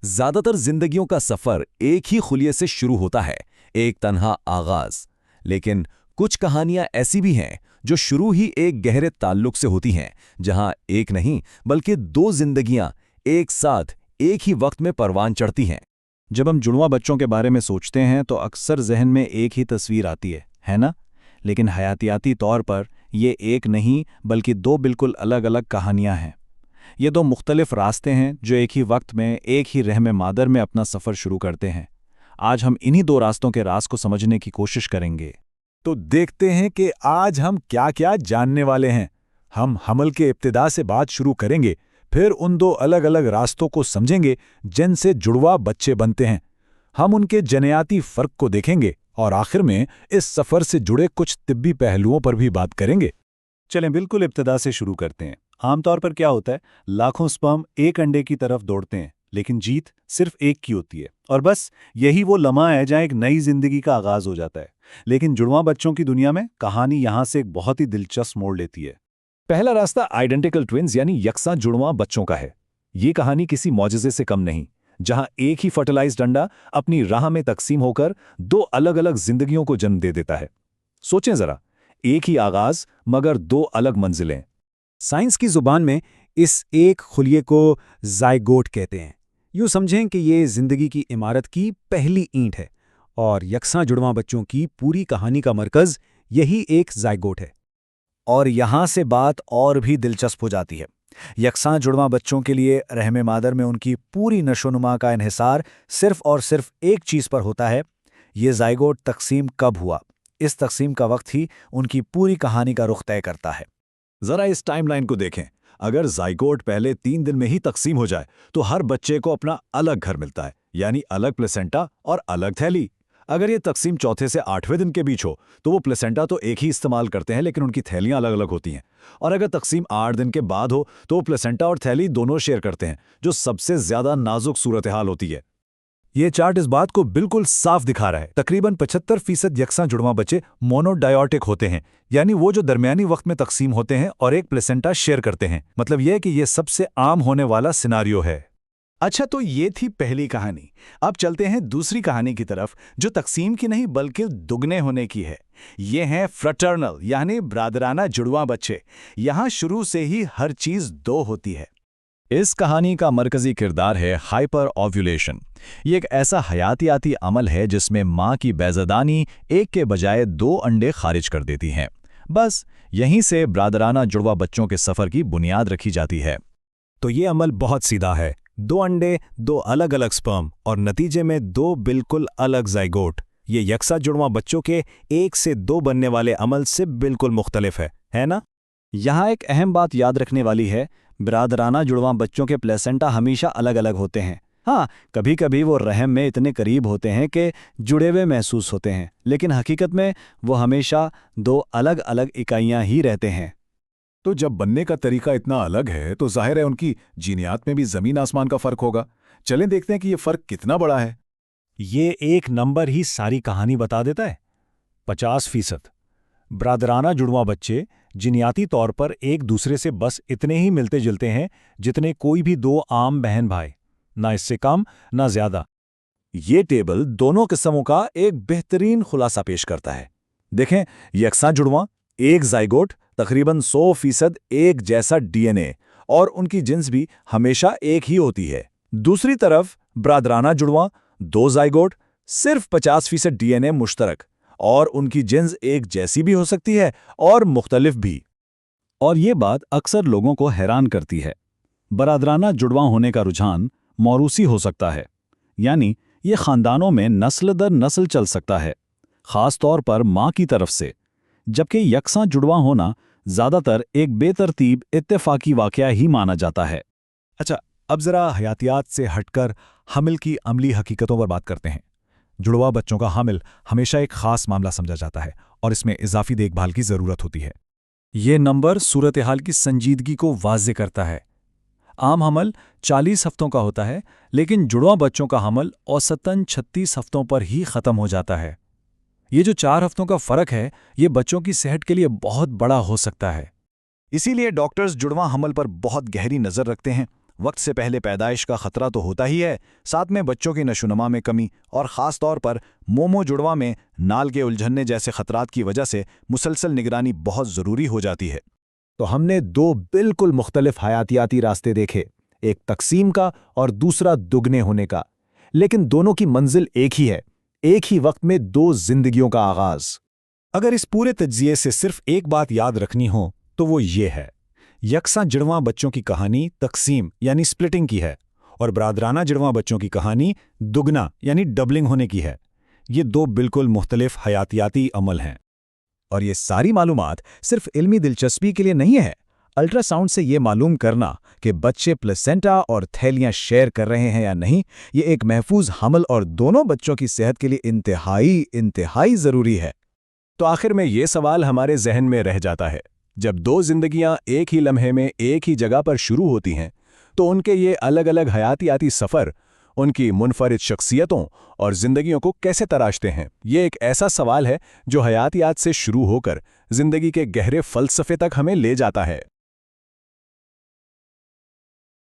ज्यादातर जिंदगियों का सफर एक ही खुलिये से शुरू होता है, एक तन्हा आगाज। लेकिन कुछ कहानियां ऐसी भी हैं जो शुरू ही एक गहरे ताल्लुक से होती हैं, जहां एक नहीं बल्कि दो जिंदगियां एक साथ एक ही वक्त में परवान चढ़ती हैं। जब हम जुड़वा बच्चों के बारे में सोचते हैं तो अक्सर जहन में एक ही तस्वीर आती है ना? लेकिन हयातियाती तौर पर ये एक नहीं बल्कि दो बिल्कुल अलग अलग कहानियां हैं। ये दो मुख्तलिफ रास्ते हैं जो एक ही वक्त में एक ही रहम मादर में अपना सफ़र शुरू करते हैं। आज हम इन्हीं दो रास्तों के राज को समझने की कोशिश करेंगे। तो देखते हैं कि आज हम क्या क्या जानने वाले हैं। हम हमल के इब्तिदा से बात शुरू करेंगे, फिर उन दो अलग अलग रास्तों को समझेंगे जिनसे जुड़वा बच्चे बनते हैं। हम उनके जनियाती फ़र्क को देखेंगे और आखिर में इस सफ़र से जुड़े कुछ तिब्बी पहलुओं पर भी बात करेंगे। चलें बिल्कुल इब्तिदा से शुरू करते हैं। आमतौर पर क्या होता है, लाखों स्पर्म एक अंडे की तरफ दौड़ते हैं, लेकिन जीत सिर्फ एक की होती है। और बस यही वो लम्हा है जहां एक नई जिंदगी का आगाज हो जाता है। लेकिन जुड़वा बच्चों की दुनिया में कहानी यहां से एक बहुत ही दिलचस्प मोड़ लेती है। पहला रास्ता आइडेंटिकल ट्विन्स यानी यकसा जुड़वा बच्चों का है। ये कहानी किसी मौजज़े से कम नहीं, जहां एक ही फर्टिलाइज्ड अंडा अपनी राह में तकसीम होकर दो अलग अलग जिंदगियों को जन्म दे देता है। सोचें जरा, एक ही आगाज मगर दो अलग मंजिलें। साइंस की जुबान में इस एक खुलिये को ज़ायगोट कहते हैं। यूँ समझें कि ये जिंदगी की इमारत की पहली ईंट है और यकसा जुड़वा बच्चों की पूरी कहानी का मरकज़ यही एक ज़ायगोट है। और यहां से बात और भी दिलचस्प हो जाती है। यकसा जुड़वा बच्चों के लिए रहम मादर में उनकी पूरी नशोनुमा का इन्हिसार सिर्फ और सिर्फ एक चीज़ पर होता है, ये ज़ायगोट तकसीम कब हुआ। इस तकसीम का वक्त ही उनकी पूरी कहानी का रुख तय करता है। जरा इस टाइमलाइन को देखें। अगर ज़ायगोट पहले 3 दिन में ही तकसीम हो जाए तो हर बच्चे को अपना अलग घर मिलता है, यानी अलग प्लेसेंटा और अलग थैली। अगर ये तकसीम चौथे से 8वें दिन के बीच हो तो वो प्लेसेंटा तो एक ही इस्तेमाल करते हैं, लेकिन उनकी थैलियां अलग अलग होती हैं। और अगर तकसीम 8 दिन के बाद हो तो वो प्लेसेंटा और थैली दोनों शेयर करते हैं, जो सबसे ज्यादा नाजुक सूरत हाल होती है। ये चार्ट इस बात को बिल्कुल साफ दिखा रहा है। तकरीबन 75% यकसा जुड़वा बच्चे मोनोडायोटिक होते हैं, यानी वो जो दरमियानी वक्त में तकसीम होते हैं और एक प्लेसेंटा शेयर करते हैं। मतलब यह कि ये सबसे आम होने वाला सिनारियो है। अच्छा, तो ये थी पहली कहानी। अब चलते हैं दूसरी कहानी की तरफ, जो तकसीम की नहीं बल्कि दुगने होने की है। ये हैं फ्रटर्नल यानी ब्रादराना जुड़वा बच्चे। यहाँ शुरू से ही हर चीज़ दो होती है। इस कहानी का मरकजी किरदार है हाइपर ओव्यूलेशन। ये एक ऐसा हयातियाती अमल है जिसमें माँ की बेज़दानी एक के बजाय 2 अंडे खारिज कर देती हैं। बस यहीं से ब्रादराना जुड़वा बच्चों के सफ़र की बुनियाद रखी जाती है। तो ये अमल बहुत सीधा है। 2 अंडे, 2 अलग अलग स्पर्म और नतीजे में 2 बिल्कुल अलग ज़ायगोट। ये यकसा जुड़वा बच्चों के 1 से 2 बनने वाले अमल से बिल्कुल मुख्तलिफ है ना? यहाँ एक अहम बात याद रखने वाली है, ब्रादराना जुड़वा बच्चों के प्लेसेंटा हमेशा अलग अलग होते हैं। हाँ, कभी कभी वो रहम में इतने करीब होते हैं कि जुड़े हुए महसूस होते हैं, लेकिन हकीकत में वो हमेशा 2 अलग अलग इकाइयाँ ही रहते हैं। तो जब बनने का तरीका इतना अलग है तो जाहिर है उनकी जीनियात में भी ज़मीन आसमान का फ़र्क होगा। चलें देखते हैं कि ये फ़र्क कितना बड़ा है। ये एक नंबर ही सारी कहानी बता देता है। 50%। ब्रादराना जुड़वा बच्चे जीनियाती तौर पर एक दूसरे से बस इतने ही मिलते जुलते हैं जितने कोई भी 2 आम बहन भाई, ना इससे कम ना ज्यादा। ये टेबल दोनों किस्मों का एक बेहतरीन खुलासा पेश करता है। देखें, यकसा जुड़वा, एक ज़ायगोट, तकरीबन 100% एक जैसा डीएनए और उनकी जिन्स भी हमेशा एक ही होती है। दूसरी तरफ ब्रादराना जुड़वा, 2 ज़ायगोट, सिर्फ 50% डीएनए मुश्तरक और उनकी जिन्स एक जैसी भी हो सकती है और मुख्तलिफ भी। और ये बात अक्सर लोगों को हैरान करती है। बरादराना जुड़वा होने का रुझान मौरूसी हो सकता है, यानी ये ख़ानदानों में नस्ल दर नस्ल चल सकता है, ख़ास तौर पर माँ की तरफ से। जबकि यकसा जुड़वा होना ज़्यादातर एक बेतरतीब इत्तेफाकी वाक़या ही माना जाता है। अच्छा, अब ज़रा हयातियात से हटकर हमिल की अमली हकीकतों पर बात करते हैं। जुड़वा बच्चों का हामिल हमेशा एक ख़ास मामला समझा जाता है और इसमें इजाफी देखभाल की ज़रूरत होती है। ये नंबर सूरत हाल की संजीदगी को वाज़े करता है। आम हमल 40 हफ्तों का होता है, लेकिन जुड़वा बच्चों का हमल औसतन 36 हफ्तों पर ही ख़त्म हो जाता है। ये जो 4 हफ्तों का फ़र्क है, ये बच्चों की सेहत के लिए बहुत बड़ा हो सकता है। इसीलिए डॉक्टर्स जुड़वा हमल पर बहुत गहरी नज़र रखते हैं वक्त से पहले पैदाइश का खतरा तो होता ही है, साथ में बच्चों की नशोनुमा में कमी और ख़ास तौर पर मोमो जुड़वा में नाल के उलझने जैसे खतरात की वजह से मुसलसल निगरानी बहुत ज़रूरी हो जाती है। तो हमने दो बिल्कुल मुख्तलिफ हयातियाती रास्ते देखे, एक तकसीम का और दूसरा दुगने होने का, लेकिन दोनों की मंजिल एक ही है, एक ही वक्त में दो जिंदगियों का आगाज। अगर इस पूरे तज्जिए से सिर्फ एक बात याद रखनी हो तो वो ये है, यकसां जुड़वां बच्चों की कहानी तकसीम यानी स्प्लिटिंग की है और बरादराना जुड़वां बच्चों की कहानी दुगना यानी डबलिंग होने की है। ये दो बिल्कुल मुख्तलिफ हयातियाती अमल हैं। और ये सारी मालूमात सिर्फ इल्मी दिलचस्पी के लिए नहीं है। अल्ट्रासाउंड से ये मालूम करना कि बच्चे प्लेसेंटा और थैलियां शेयर कर रहे हैं या नहीं, ये एक महफूज हमल और दोनों बच्चों की सेहत के लिए इंतहाई ज़रूरी है। तो आखिर में ये सवाल हमारे जहन में रह जाता है, जब दो जिंदगियां एक ही लम्हे में एक ही जगह पर शुरू होती हैं तो उनके ये अलग अलग हयातियाती सफ़र उनकी मुनफरिद शख्सियतों और जिंदगियों को कैसे तराशते हैं। ये एक ऐसा सवाल है जो हयातियात से शुरू होकर जिंदगी के गहरे फ़लसफ़े तक हमें ले जाता है।